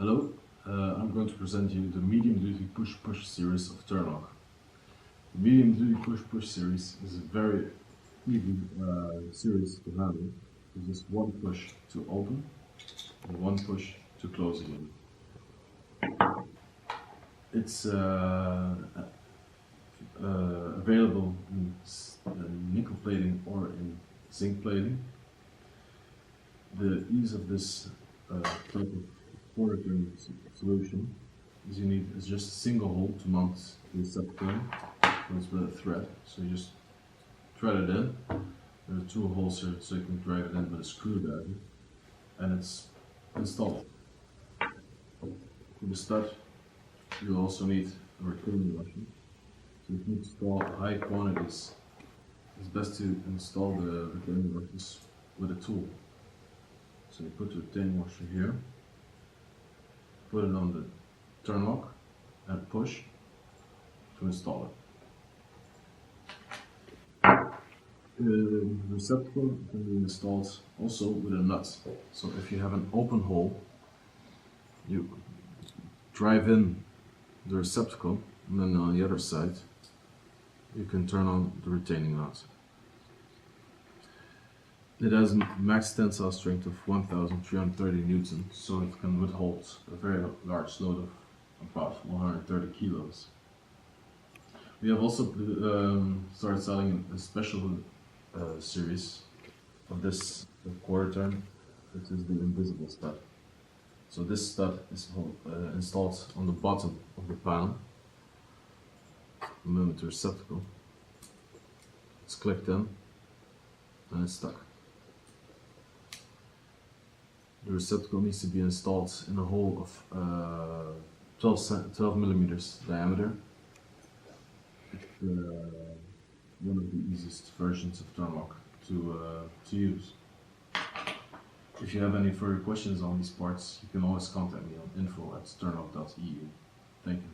Hello, I'm going to present you the medium duty push-push series of Turnlock. The medium duty push-push series is a very easy series to handle. It's just one push to open and one push to close again. It's available in nickel plating or in zinc plating. The ease of this type of quarter-turn solution is you need just a single hole to mount the receptacle. It's with a thread, so you just thread it in. There are two holes here, so you can drag it in with a screwdriver, and it's installed. For the stud, you also need a retaining washer. So if you install high quantities, it's best to install the retaining washers with a tool. So you put the retaining washer here, put it on the turn lock and push to install it. The receptacle can be installed also with a nut. So if you have an open hole, you drive in the receptacle, and then on the other side you can turn on the retaining nut. It has a max tensile strength of 1330 newtons, so it can withhold a very large load of about 130 kilos. We have also started selling a special series of this quarter turn. It is the invisible stud. So this stud is installed on the bottom of the panel. The moment the receptacle, it's clicked in and it's stuck. The receptacle needs to be installed in a hole of 12 millimeters diameter. It's one of the easiest versions of Turnlock to use. If you have any further questions on these parts, you can always contact me on info@turnlock.eu. Thank you.